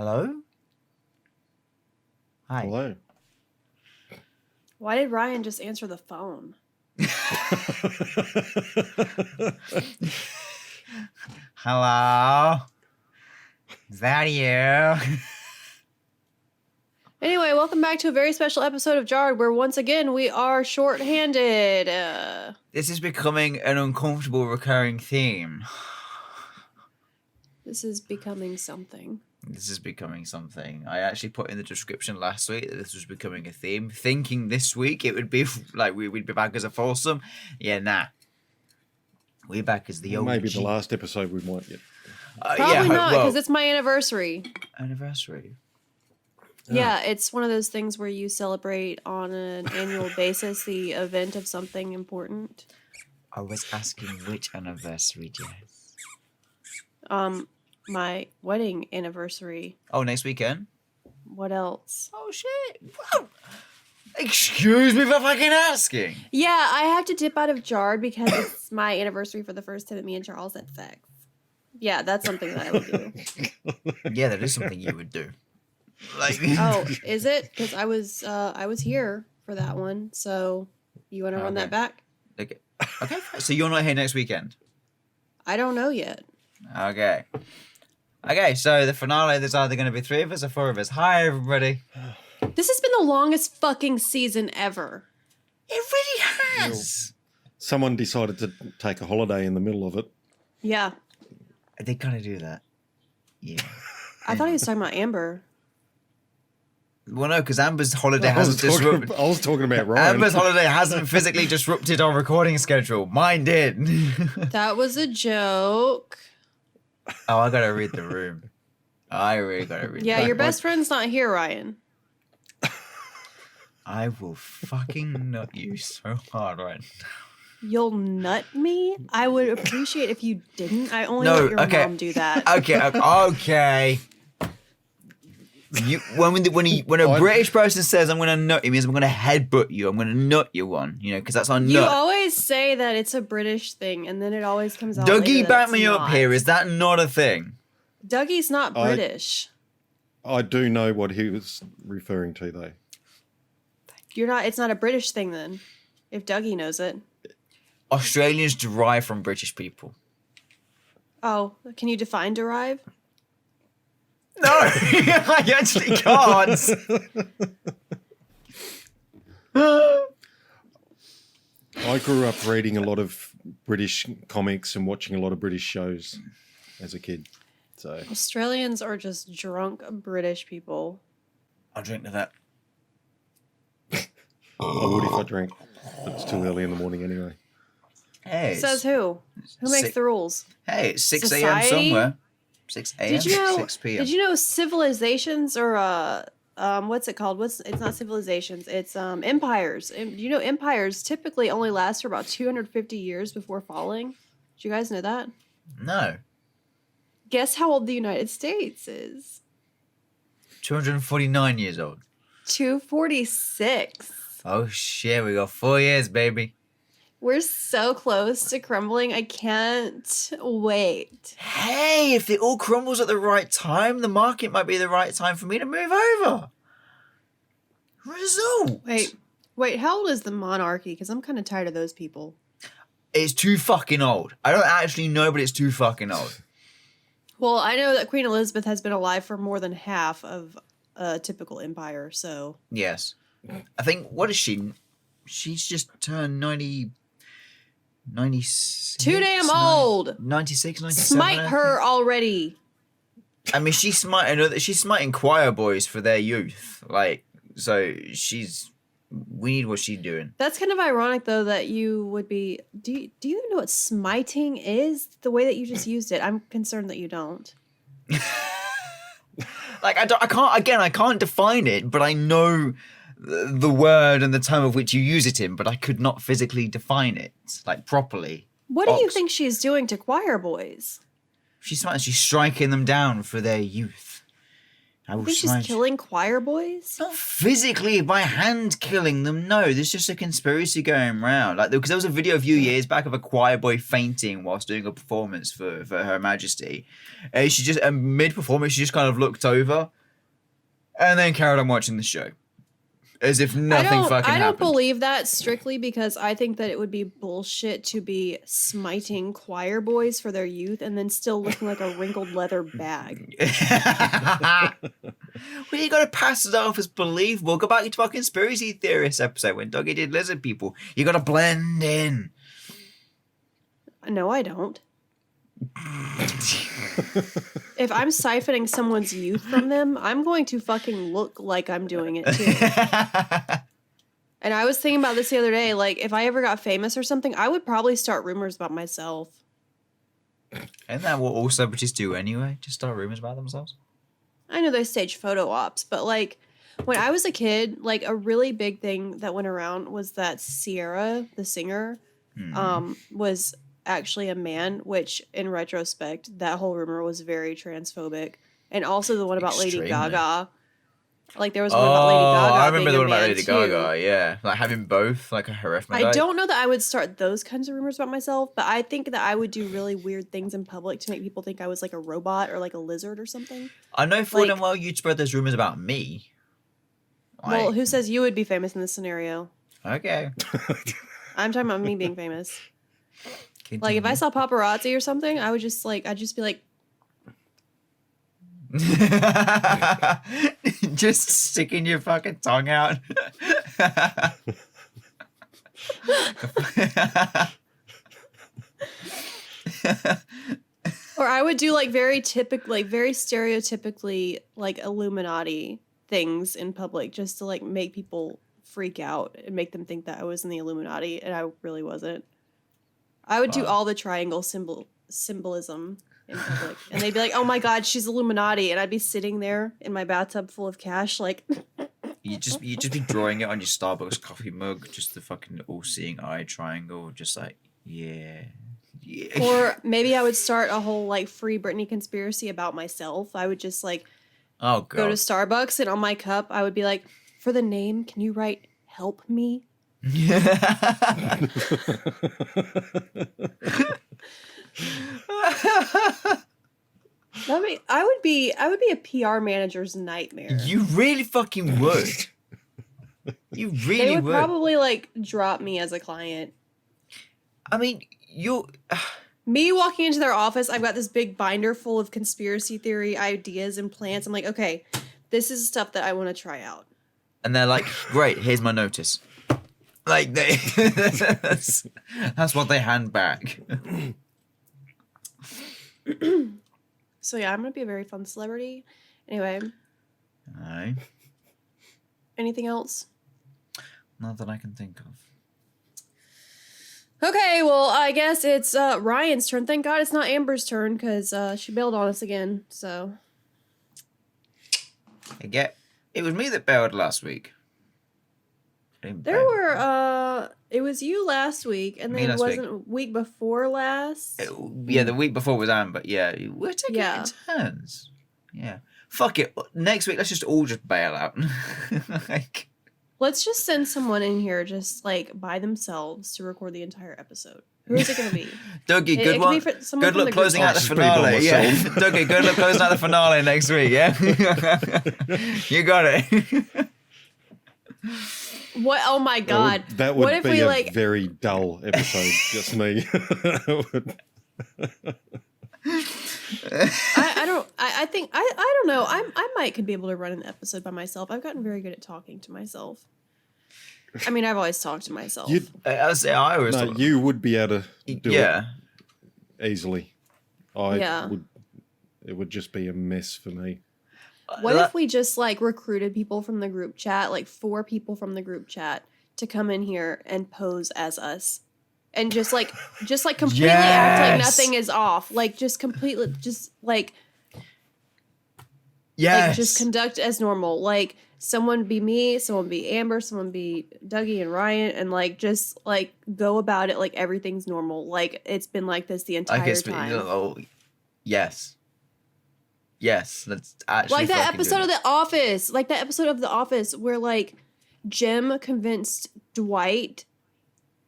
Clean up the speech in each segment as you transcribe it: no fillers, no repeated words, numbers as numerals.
Hello? Hi. Hello. Why did Ryan just answer the phone? Hello? Is that you? Anyway, welcome back to a very special episode of Jarred, where once again we are short-handed. This is becoming an uncomfortable recurring theme. This is becoming something. This is becoming something. I actually put in the description last week that this was becoming a theme, thinking this week it would be like we'd be back as a foursome. Yeah, nah. We're back as the OG. Maybe the last episode we might get. Probably not, because it's my anniversary. Anniversary? Yeah, it's one of those things where you celebrate on an annual basis the event of something important. I was asking which anniversary, Jess. My wedding anniversary. Oh, next weekend? What else? Oh, shit. Whoa. Excuse me for fucking asking. Yeah, I have to dip out of Jarred because it's my anniversary for the first time that me and Charles had sex. Yeah, that's something that I would do. Yeah, that is something you would do. Like, oh, is it? Because I was here for that one. So you want to run that back? Okay. So you're not here next weekend? I don't know yet. Okay, so the finale, there's either going to be 3 of us or 4 of us. Hi, everybody. This has been the longest fucking season ever. It really has. Someone decided to take a holiday in the middle of it. Yeah. They kind of do that. Yeah. I thought he was talking about Amber. Well, no, because Amber's holiday hasn't disrupted. I was talking about Ryan. Amber's holiday hasn't physically disrupted our recording schedule. Mine did. That was a joke. Oh, I gotta read the room. I really gotta read. Yeah, your best friend's not here, Ryan. I will fucking nut you so hard right now. You'll nut me? I would appreciate if you didn't. I only let your mom do that. Okay. When a British person says I'm gonna nut you, it means I'm gonna headbutt you. I'm gonna nut you one, because that's our nut. You always say that it's a British thing, and then it always comes out. Dougie, back me up here. Is that not a thing? Dougie's not British. I do know what he was referring to, though. You're not. It's not a British thing then. If Dougie knows it. Australians derive from British people. Oh, can you define derive? No, I actually can't. I grew up reading a lot of British comics and watching a lot of British shows as a kid. So Australians are just drunk British people. I'll drink to that. I would if I drank, but it's too early in the morning anyway. Hey, Says who? Who makes the rules? Hey, it's 6 a.m. Society? somewhere. 6 a.m. 6 p.m. Did you know civilizations or what's it called? It's not civilizations. It's empires. Empires typically only last for about 250 years before falling. Did you guys know that? No. Guess how old the United States is? 249 years old. 246. Oh shit, we got 4 years, baby. We're so close to crumbling. I can't wait. Hey, if it all crumbles at the right time, the market might be the right time for me to move over. Result. Wait, how old is the monarchy? Because I'm kind of tired of those people. It's too fucking old. I don't actually know, but it's too fucking old. Well, I know that Queen Elizabeth has been alive for more than half of a typical empire, so... Yes. I think, what is she? She's just turned 96. Too damn old. 96, 97. Smite her already. I mean, she's smiting choir boys for their youth. So we need what she's doing. That's kind of ironic, though, that you would be... Do you even know what smiting is? The way that you just used it. I'm concerned that you don't. I can't define it, but I know the word and the term of which you use it in, but I could not physically define it, properly. What do you think she's doing to choir boys? She's striking them down for their youth. I I will think she's smash. killing choir boys. Not physically by hand killing them. No, there's just a conspiracy going around. Like, because there was a video a few years back of a choir boy fainting whilst doing a performance for Her Majesty. And she just mid performance, she just kind of looked over, and then carried on watching the show, as if nothing fucking I don't happened. believe that strictly because I think that it would be bullshit to be smiting choir boys for their youth and then still looking like a wrinkled leather bag. Well, you gotta pass it off as believable. Go back to our conspiracy theorist episode when Dougie did lizard people. You gotta blend in. No, I don't. If I'm siphoning someone's youth from them, I'm going to fucking look like I'm doing it too. And I was thinking about this the other day. Like, if I ever got famous or something, I would probably start rumors about myself. Isn't that what all celebrities do anyway? Just start rumors about themselves? I know they stage photo ops, but like, when I was a kid, like a really big thing that went around was that Sierra, the singer, was actually a man, which in retrospect, that whole rumor was very transphobic. And also the one about Extremely. Lady Gaga. Like there was one about Lady Gaga. I remember being the a one about man, Lady too. Gaga, yeah. Like having both, like a hermaphrodite. I don't know that I would start those kinds of rumors about myself, but I think that I would do really weird things in public to make people think I was like a robot or like a lizard or something. I know full like- and well you'd spread those rumors about me. Well, Like, who says you would be famous in this scenario? okay. I'm talking about me being famous. Like if I saw paparazzi or something, I would just like I'd just be like, just sticking your fucking tongue out. or I would do like very stereotypically like Illuminati things in public just to like make people freak out and make them think that I was in the Illuminati and I really wasn't. I would do Wow. all the triangle symbolism in public, and they'd be like, "Oh my God, she's Illuminati," and I'd be sitting there in my bathtub full of cash, like. You just be drawing it on your Starbucks coffee mug, just the fucking all-seeing eye triangle, just like yeah. Or maybe I would start a whole like free Britney conspiracy about myself. I would just like Oh god. go to Starbucks and on my cup I would be like, for the name, can you write "help me"? I would be a PR manager's nightmare. You really fucking would. You really They would would. probably like drop me as a client. I mean, you. Me walking into their office, I've got this big binder full of conspiracy theory ideas and plans. I'm like, okay, this is stuff that I want to try out. And they're like, great, here's my notice. Like, that's what they hand back. So yeah, I'm going to be a very fun celebrity. Anyway, Aye. anything else? Not that I can think of. Okay, well, I guess it's Ryan's turn. Thank God it's not Amber's turn because she bailed on us again. So It was me that bailed last week. I didn't there bail. were it was you last week, and Me then last week. wasn't week before last. Yeah, the week before was Amber. Yeah, we're taking Yeah. it in turns. Yeah. Fuck it. Next week, let's just all just bail out. Like, Let's just send someone in here just like by themselves to record the entire episode. Who is it going to be? Dougie, It good could one. be for someone Good from luck the group closing chat. out the I'll just be by finale. Yeah, myself. Dougie, good luck closing out the finale next week. Yeah, you got it. What? Oh my God! That would What if be we a like? very dull episode, just me. I think I don't know. I might could be able to run an episode by myself. I've gotten very good at talking to myself. I mean, I've always talked to myself. You'd, I say I always no, thought, you would be able to do yeah. it easily. I Yeah. would. It would just be a mess for me. What if we just like recruited people from the group chat, like 4 people from the group chat, to come in here and pose as us, and just completely act like Yes. nothing is off, like just completely, just like Yes. just conduct as normal. Like someone be me, someone be Amber, someone be Dougie and Ryan, and like just like go about it like everything's normal, like it's been like this the entire I guess. time. Oh, yes. Yes, that's actually Like that fucking episode doing of The Office. Like that episode of The Office where like Jim convinced Dwight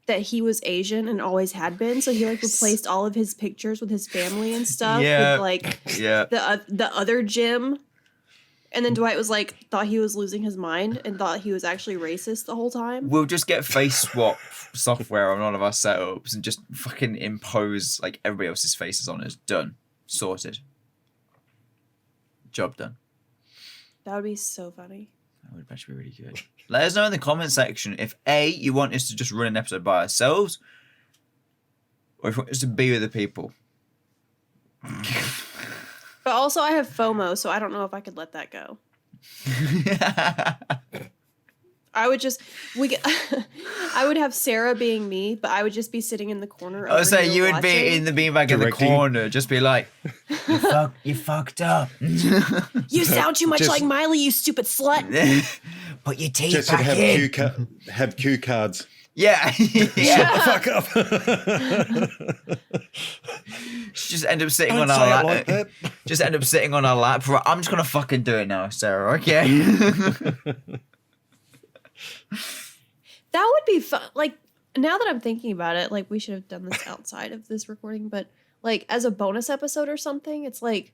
that he was Asian and always had been, so he like replaced all of his pictures with his family and stuff with like the other Jim. And then Dwight was like, thought he was losing his mind and thought he was actually racist the whole time. We'll just get face swap software on all of our setups and just fucking impose like everybody else's faces on us. Done. Sorted. Job done. That would be so funny. That would actually be really good. Let us know in the comment section if A, you want us to just run an episode by ourselves, or if you want us to be with the people. But also I have FOMO, so I don't know if I could let that go. I would just I would have Sarah being me, but I would just be sitting in the corner. I was saying you would be in the beanbag in the corner, just be like, you fucked up. You sound too much Just- like Miley, you stupid slut. Put your teeth Just back in. have cue cards. Yeah. Yeah. Fuck up. Just end up sitting Don't on our say it lap. like that. Just end up sitting on our lap. Right, I'm just gonna fucking do it now, Sarah. Okay. That would be fun. Like, now that I'm thinking about it, like, we should have done this outside of this recording, but, like, as a bonus episode or something, it's like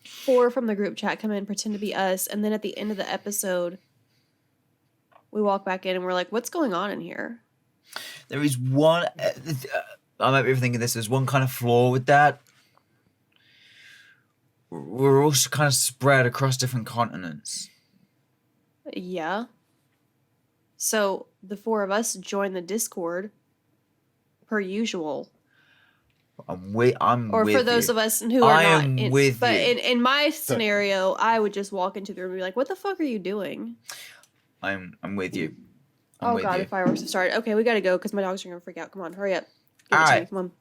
4 from the group chat come in, pretend to be us, and then at the end of the episode, we walk back in and we're like, what's going on in here? There is one. I might be thinking this. There's one kind of flaw with that. We're also kind of spread across different continents. Yeah. So the 4 of us join the Discord, per usual. I'm with Or for those of us who are I not. am with but you. in my scenario, I would just walk into the room and be like, what the fuck are you doing? I'm with you. I'm Oh with god, you. the fireworks have started. Okay, we gotta go because my dogs are gonna freak out. Come on, hurry up. Give All it to right. me. Come on.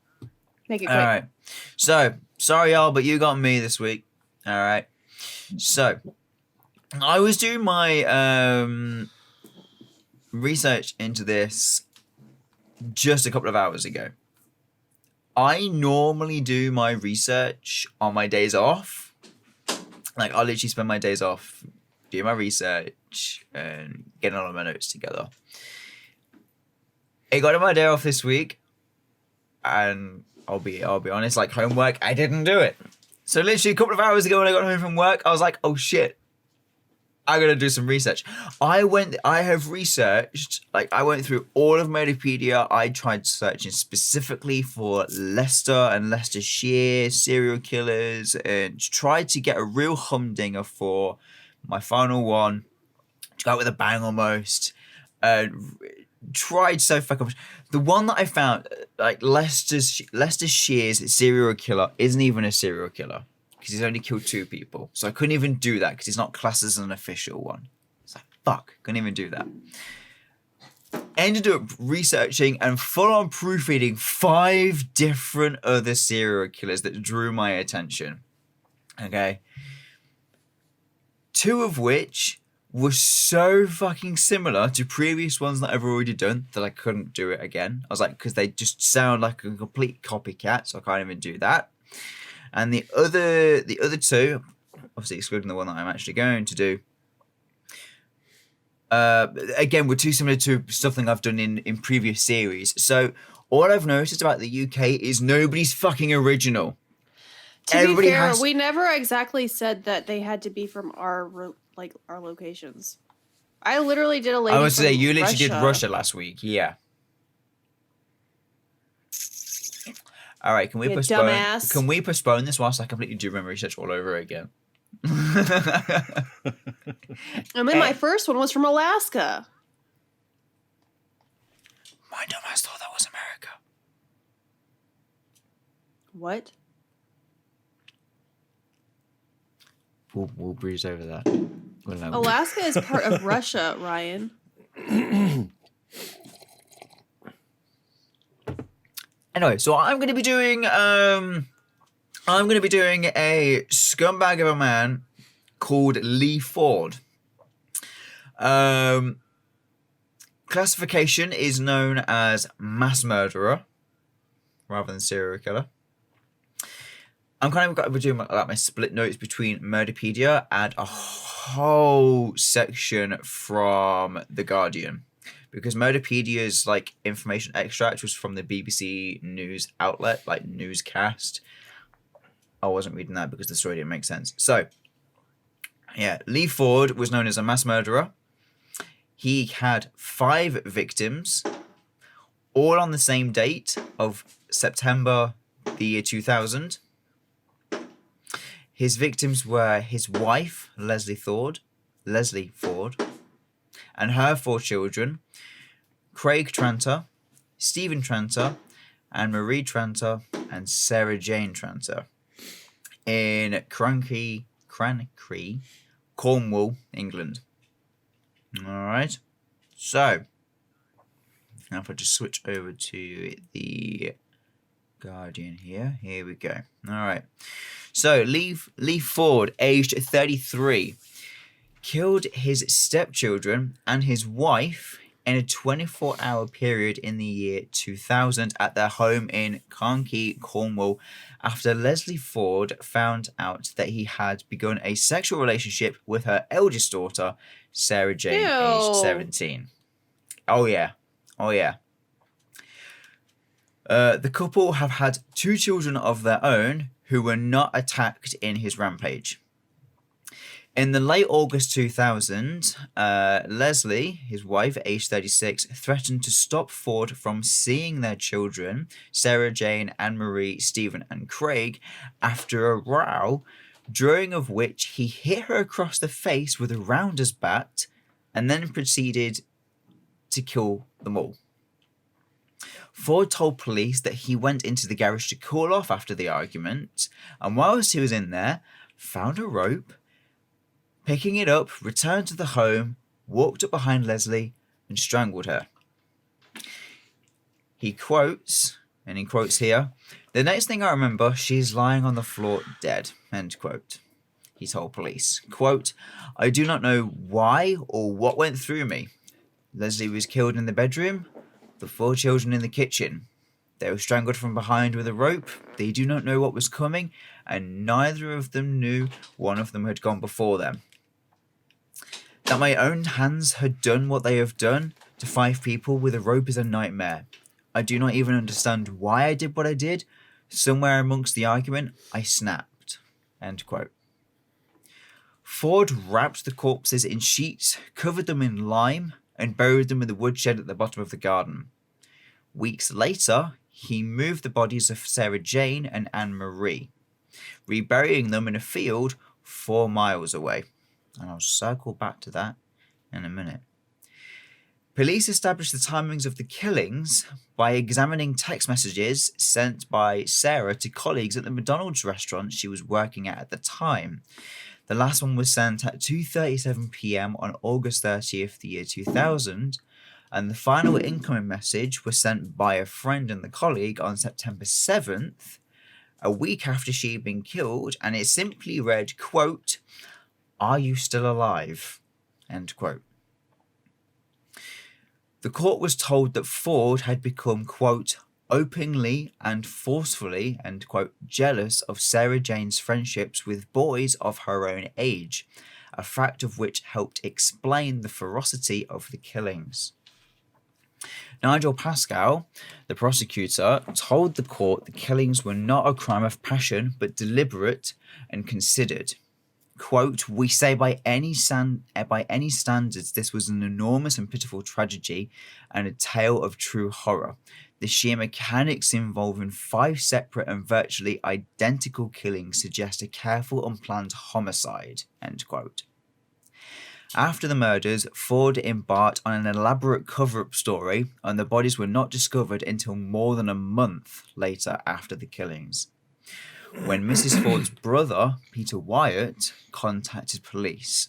Make it All quick. right. So, sorry, y'all, but you got me this week. All right. So, I was doing my research into this just a couple of hours ago. I normally do my research on my days off. Like, I literally spend my days off doing my research and getting all of my notes together. It got on my day off this week, and I'll be honest, like homework, I didn't do it. So literally a couple of hours ago when I got home from work, I was like, oh shit, I gotta do some research. I have researched, like I went through all of Wikipedia. I tried searching specifically for Leicester and Leicestershire serial killers and tried to get a real humdinger for my final one to go out with a bang almost. Tried so fucking much. The one that I found, like Leicestershire's serial killer isn't even a serial killer because he's only killed 2 people. So I couldn't even do that because he's not classed as an official one. It's like, fuck, couldn't even do that. Ended up researching and full on proofreading 5 different other serial killers that drew my attention. Okay. 2 of which were so fucking similar to previous ones that I've already done that I couldn't do it again. I was like, because they just sound like a complete copycat, so I can't even do that. And the other 2, obviously excluding the one that I'm actually going to do, again, were too similar to something I've done in previous series. So all I've noticed about the UK is nobody's fucking original. To be fair, we never exactly said that they had to be from our locations. I literally did a lady. I was from say you literally Russia. did Russia last week. Yeah. All right. Can we You postpone? dumbass. Can we postpone this whilst I completely do my research all over again? And then my first one was from Alaska. My dumbass thought that was America. What? We'll breeze over that. We'll know. Alaska is part of Russia, Ryan. Anyway, so I'm going to be doing a scumbag of a man called Lee Ford. Classification is known as mass murderer rather than serial killer. I'm kind of doing my split notes between Murderpedia and a whole section from The Guardian. Because Murderpedia's like information extract was from the BBC news outlet, like newscast. I wasn't reading that because the story didn't make sense. So, yeah, Lee Ford was known as a mass murderer. He had 5 victims, all on the same date of September the year 2000. His victims were his wife, Leslie Ford, and her 4 children, Craig Tranter, Stephen Tranter, Anne-Marie Tranter, and Sarah Jane Tranter, in Crankey, Cornwall, England. All right. So, now if I just switch over to the Guardian here. Here we go. All right. So, Lee Ford, aged 33, killed his stepchildren and his wife in a 24-hour period in the year 2000 at their home in Crankey, Cornwall, after Leslie Ford found out that he had begun a sexual relationship with her eldest daughter, Sarah Jane, aged 17. Oh, yeah. The couple have had 2 children of their own who were not attacked in his rampage. In the late August 2000, Leslie, his wife, aged 36, threatened to stop Ford from seeing their children, Sarah Jane, Anne-Marie, Stephen, and Craig, after a row, during of which he hit her across the face with a rounder's bat and then proceeded to kill them all. Ford told police that he went into the garage to cool off after the argument, and whilst he was in there, found a rope, picking it up, returned to the home, walked up behind Leslie, and strangled her. He quotes, and he quotes here, "The next thing I remember, she's lying on the floor dead," end quote. He told police, quote, "I do not know why or what went through me. Leslie was killed in the bedroom, the 4 children in the kitchen. They were strangled from behind with a rope. They do not know what was coming, and neither of them knew one of them had gone before them. That my own hands had done what they have done to 5 people with a rope is a nightmare. I do not even understand why I did what I did. Somewhere amongst the argument, I snapped." End quote. Ford wrapped the corpses in sheets, covered them in lime, and buried them in the woodshed at the bottom of the garden. Weeks later, he moved the bodies of Sarah Jane and Anne-Marie, reburying them in a field 4 miles away. And I'll circle back to that in a minute. Police established the timings of the killings by examining text messages sent by Sarah to colleagues at the McDonald's restaurant she was working at the time. The last one was sent at 2:37 p.m. on August 30th, the year 2000, and the final incoming message was sent by a friend and the colleague on September 7th, a week after she had been killed, and it simply read, quote, "Are you still alive?" End quote. The court was told that Ford had become, quote, "openly and forcefully," end quote, jealous of Sarah Jane's friendships with boys of her own age, a fact of which helped explain the ferocity of the killings. Nigel Pascal, the prosecutor, told the court the killings were not a crime of passion, but deliberate and considered. Quote, "We say by any standards this was an enormous and pitiful tragedy and a tale of true horror. The sheer mechanics involving 5 separate and virtually identical killings suggest a careful and planned homicide," end quote. After the murders, Ford embarked on an elaborate cover-up story, and the bodies were not discovered until more than a month later after the killings, when Mrs. Ford's brother, Peter Wyatt, contacted police.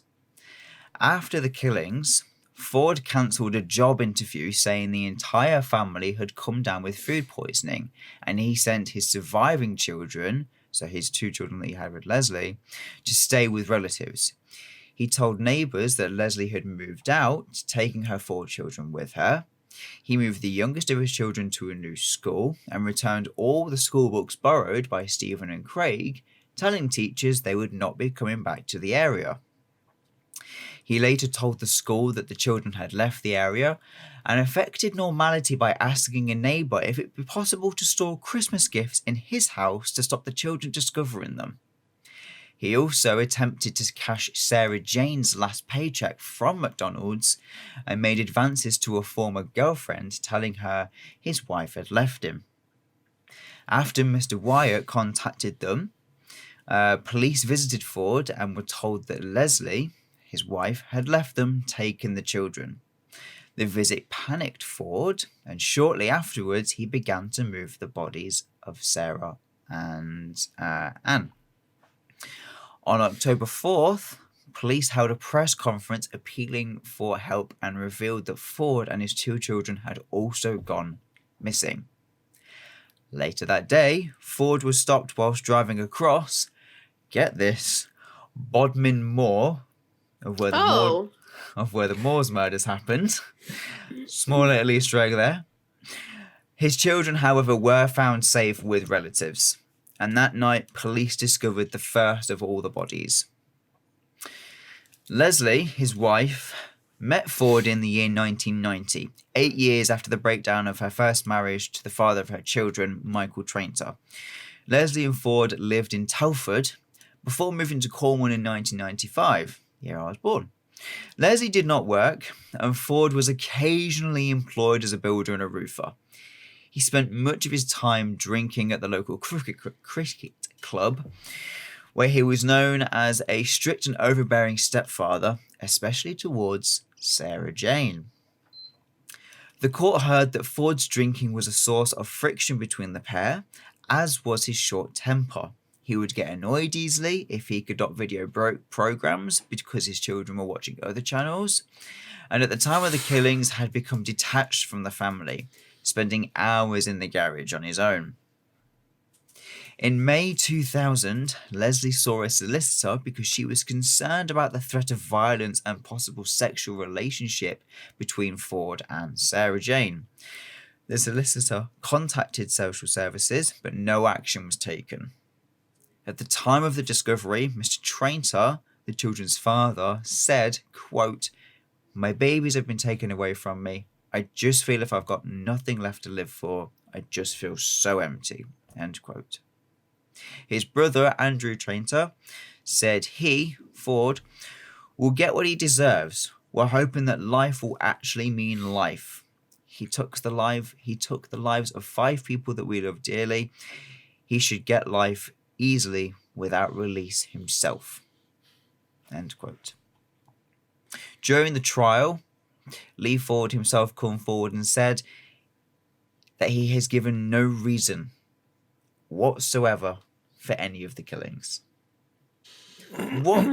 After the killings, Ford cancelled a job interview saying the entire family had come down with food poisoning, and he sent his surviving children, so his 2 children that he had with Leslie, to stay with relatives. He told neighbours that Leslie had moved out, taking her 4 children with her. He moved the youngest of his children to a new school and returned all the school books borrowed by Stephen and Craig, telling teachers they would not be coming back to the area. He later told the school that the children had left the area and affected normality by asking a neighbour if it would be possible to store Christmas gifts in his house to stop the children discovering them. He also attempted to cash Sarah Jane's last paycheck from McDonald's and made advances to a former girlfriend, telling her his wife had left him. After Mr. Wyatt contacted them, police visited Ford and were told that Leslie, his wife, had left them, taking the children. The visit panicked Ford, and shortly afterwards he began to move the bodies of Sarah and Anne. On October 4th, police held a press conference appealing for help and revealed that Ford and his 2 children had also gone missing. Later that day, Ford was stopped whilst driving across, get this, Bodmin Moor, of where the Moors murders happened. Small little Easter egg there. His children, however, were found safe with relatives, and that night police discovered the first of all the bodies. Leslie, his wife, met Ford in the year 1990, 8 years after the breakdown of her first marriage to the father of her children, Michael Trainter. Leslie and Ford lived in Telford before moving to Cornwall in 1995, the year I was born. Leslie did not work, and Ford was occasionally employed as a builder and a roofer. He spent much of his time drinking at the local cricket club, where he was known as a strict and overbearing stepfather, especially towards Sarah Jane. The court heard that Ford's drinking was a source of friction between the pair, as was his short temper. He would get annoyed easily if he could not video programs because his children were watching other channels, and at the time of the killings had become detached from the family, spending hours in the garage on his own. In May 2000, Leslie saw a solicitor because she was concerned about the threat of violence and possible sexual relationship between Ford and Sarah Jane. The solicitor contacted social services, but no action was taken. At the time of the discovery, Mr. Trainter, the children's father, said, quote, "My babies have been taken away from me. I just feel if I've got nothing left to live for, I just feel so empty." End quote. His brother, Andrew Trainter, said he, Ford, will get what he deserves. We're hoping that life will actually mean life. He took the lives of 5 people that we love dearly. He should get life easily without release himself. End quote. During the trial, Lee Ford himself came forward and said that he has given no reason whatsoever for any of the killings. What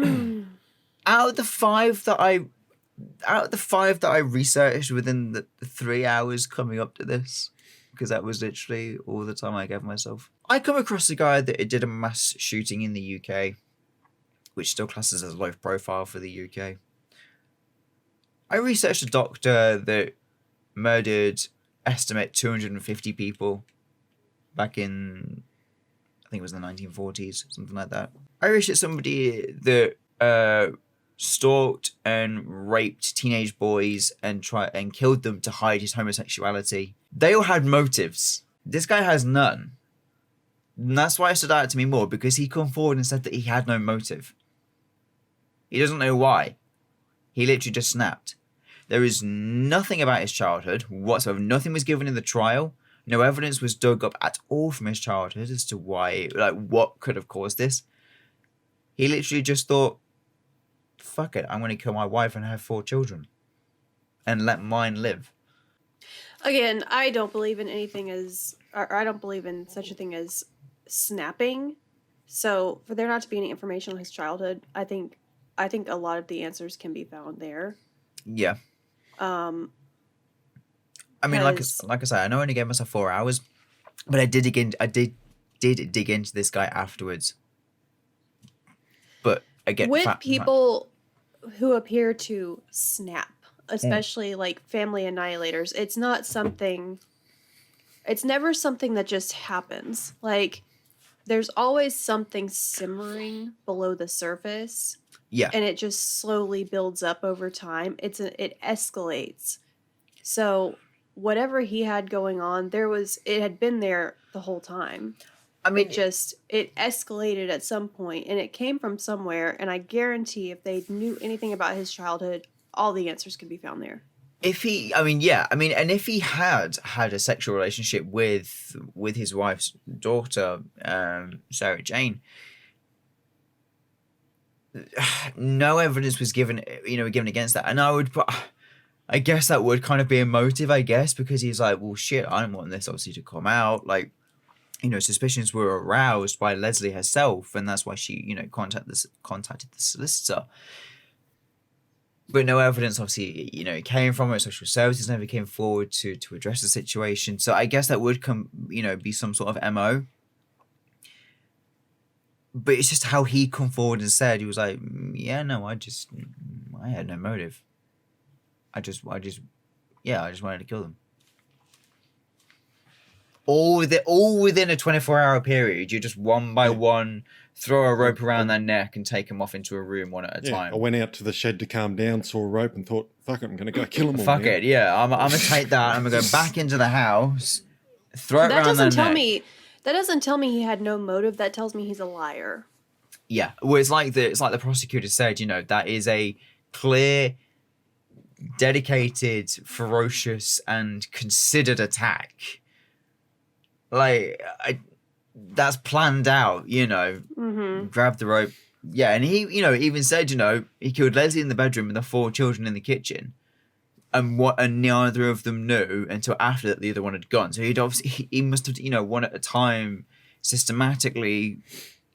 out of the 5 that I researched within the 3 hours coming up to this, because that was literally all the time I gave myself, I come across a guy that did a mass shooting in the UK, which still classes as low profile for the UK. I researched a doctor that murdered, estimate, 250 people back in, I think it was the 1940s, something like that. I researched somebody that stalked and raped teenage boys and killed them to hide his homosexuality. They all had motives. This guy has none. And that's why it stood out to me more, because he come forward and said that he had no motive. He doesn't know why. He literally just snapped. There is nothing about his childhood whatsoever. Nothing was given in the trial. No evidence was dug up at all from his childhood as to why, what could have caused this. He literally just thought, fuck it, I'm going to kill my wife and have 4 children and let mine live. Again, I don't believe in I don't believe in such a thing as snapping. So for there not to be any information on his childhood, I think a lot of the answers can be found there. Yeah. I mean, like I say, I know I only gave myself 4 hours, but I did dig into this guy afterwards. But again, with people who appear to snap, especially like family annihilators, it's not something. It's never something that just happens. Like, there's always something simmering below the surface. Yeah. And it just slowly builds up over time. It escalates. So whatever he had going on, it had been there the whole time. I mean, it escalated at some point, and it came from somewhere. And I guarantee, if they knew anything about his childhood, all the answers could be found there. and if he had a sexual relationship with his wife's daughter, Sarah Jane, no evidence was given against that. And I guess that would kind of be a motive, I guess, because he's like, well, shit, I don't want this obviously to come out. Like, suspicions were aroused by Leslie herself, and that's why she, contacted the solicitor. But no evidence, obviously, came from it. Social services never came forward to address the situation. So I guess that would be some sort of MO. But it's just how he come forward and said, he was like, yeah, no, I had no motive. I just wanted to kill them. All within a 24-hour period, you just one by one throw a rope around their neck and take them off into a room one at a time. I went out to the shed to calm down, saw a rope, and thought, "Fuck it, I'm going to go kill them all." Fuck it, yeah. I'm going to take that. I'm going to go back into the house, throw it around their neck. That doesn't tell me he had no motive. That tells me he's a liar. Yeah, well, it's like the prosecutor said. That is a clear, dedicated, ferocious, and considered attack. Like, that's planned out, Mm-hmm. Grab the rope. Yeah, and he, even said, he killed Leslie in the bedroom and the 4 children in the kitchen. And neither of them knew until after the other one had gone. So he must have, one at a time, systematically,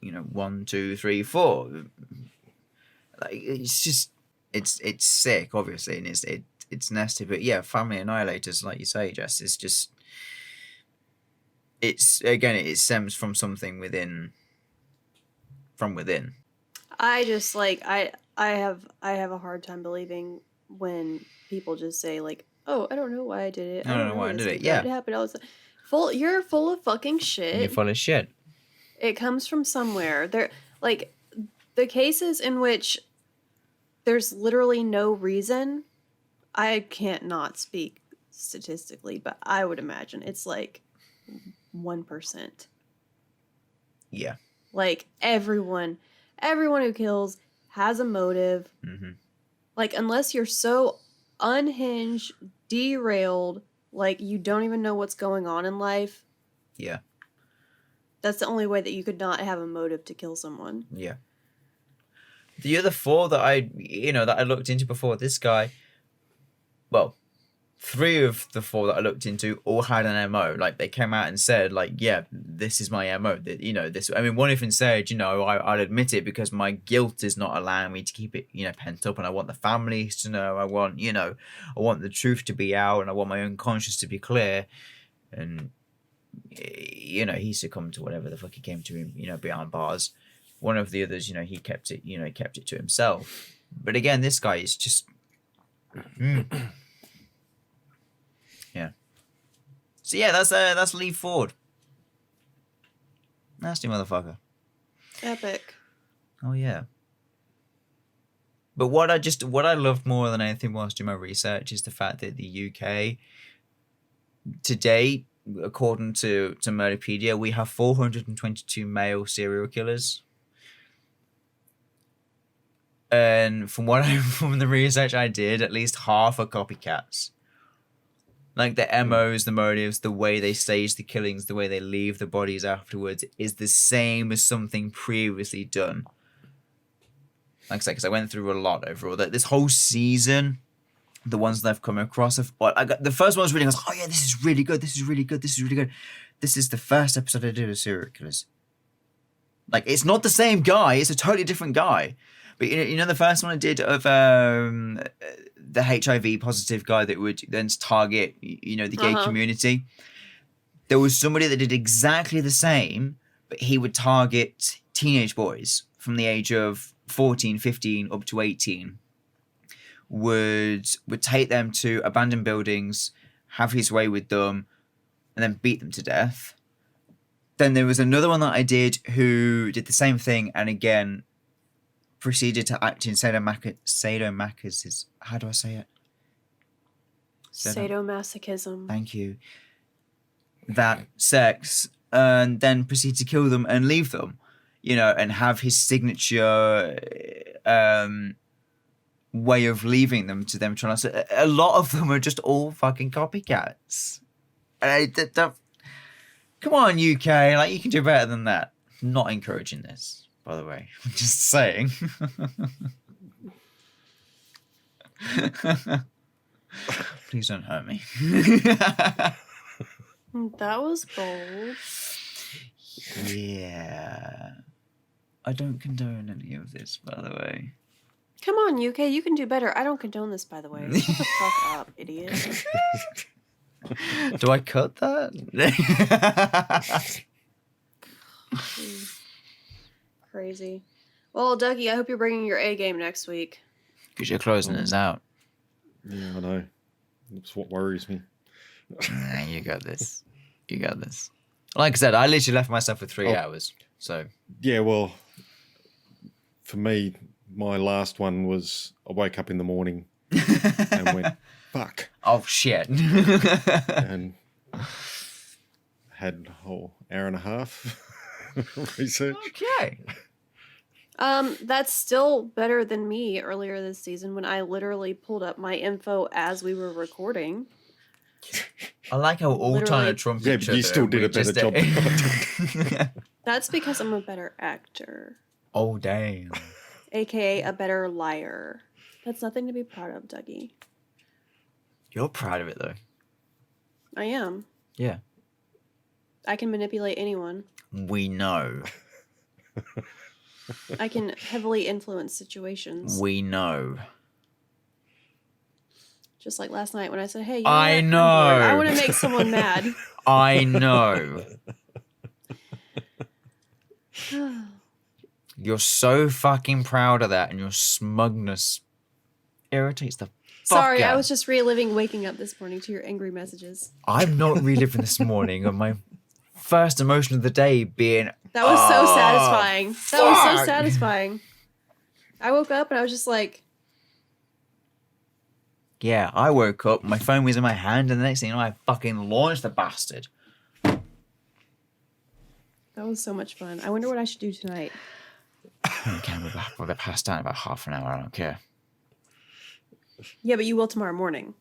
1, 2, 3, 4. Like, it's just, it's sick, obviously, and it's nasty. But yeah, family annihilators, like you say, Jess, it's just, it stems from something from within. I just I have a hard time believing when people just say like, "Oh, I don't know why I did it. I don't know why I did it." Yeah, it happened. You're full of fucking shit. You're full of shit. It comes from somewhere. There, like, the cases in which there's literally no reason. I can't not speak statistically, but I would imagine it's like 1%. Yeah. Like, everyone who kills has a motive. Mm-hmm. Like, unless you're so unhinged, derailed, like you don't even know what's going on in life. Yeah. That's the only way that you could not have a motive to kill someone. Yeah. The other 4 that I looked into before this guy, well, 3 of the 4 that I looked into all had an MO. Like, they came out and said, like, yeah, this is my MO. This. I mean, one even said, I'll admit it because my guilt is not allowing me to keep it, pent up, and I want the families to know. I want the truth to be out, and I want my own conscience to be clear. And, he succumbed to whatever the fuck he came to him, behind bars. One of the others, he kept it to himself. But again, this guy is just... Yeah. So yeah, that's Lee Ford. Nasty motherfucker. Epic. Oh yeah. But what I loved more than anything whilst doing my research is the fact that the UK today, according to Murderpedia, we have 422 male serial killers. And from the research I did, at least half are copycats. Like, the MOs, the motives, the way they stage the killings, the way they leave the bodies afterwards is the same as something previously done. Like I said, because I went through a lot overall. That this whole season, the ones that I've come across, the first one was reading, I was like, oh yeah, this is really good, this is really good, this is really good. This is the first episode I did of serial killers. Like, it's not the same guy, it's a totally different guy. But the first one I did of the HIV positive guy that would then target, the gay community. There was somebody that did exactly the same, but he would target teenage boys from the age of 14, 15 up to 18. would take them to abandoned buildings, have his way with them, and then beat them to death. Then there was another one that I did who did the same thing, and again proceeded to act in sadomasochism. How do I say it? Sadomasochism. Thank you. That sex, and then proceed to kill them and leave them, and have his signature way of leaving them to them trying to. A lot of them are just all fucking copycats. Come on, UK, like you can do better than that. Not encouraging this, by the way. Just saying. Please don't hurt me. That was bold. Yeah. I don't condone any of this, by the way. Come on, UK, you can do better. I don't condone this, by the way. Shut the fuck up, idiot. Do I cut that? Crazy. Well, Dougie, I hope you're bringing your A game next week. Because you're closing us out. Yeah, I know. That's what worries me. Nah, you got this. You got this. Like I said, I literally left myself with 3 hours. So yeah, well, for me, my last one was I woke up in the morning and went, fuck. Oh, shit. And had a whole hour and a half research. Okay. That's still better than me earlier this season when I literally pulled up my info as we were recording. I like how all trying to trump each other. Yeah, but you still did a better job. That's because I'm a better actor. Oh, damn. AKA a better liar. That's nothing to be proud of, Dougie. You're proud of it, though. I am. Yeah. I can manipulate anyone. We know. I can heavily influence situations. We know. Just like last night when I said, hey, I know. I want to make someone mad. I know. You're so fucking proud of that, and your smugness irritates the fuck Sorry, out. I was just reliving waking up this morning to your angry messages. I'm not reliving this morning of my first emotion of the day being... That was so satisfying. That was so fuck. satisfying. I woke up and I was just like... Yeah, I woke up, my phone was in my hand, and the next thing you know, I fucking launched the bastard. That was so much fun. I wonder what I should do tonight. Okay, we'll be passed out in about half an hour, I don't care. Yeah, but you will tomorrow morning.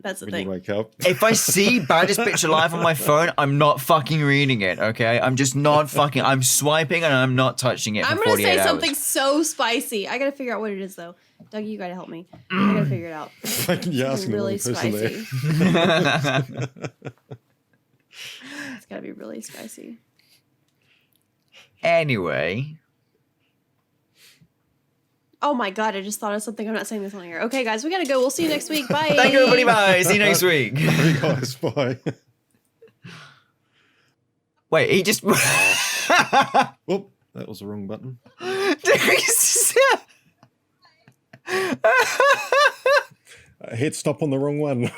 That's the When thing. you wake up. If I see baddest bitch alive on my phone, I'm not fucking reading it, okay? I'm just not fucking... I'm swiping and I'm not touching it for I'm 48 going to say hours. something so spicy. I got to figure out what it is, though. Dougie, you got to help me. I got to figure it out. You're asking the Really wrong person there. spicy. It's got to be really spicy. Anyway... Oh my god, I just thought of something. I'm not saying this on here. Okay, guys, we gotta go. We'll see you next week. Bye. Thank you, everybody. Bye. See you next week. Love you guys, bye. Wait, he just... Whoop, that was the wrong button. I hit stop on the wrong one.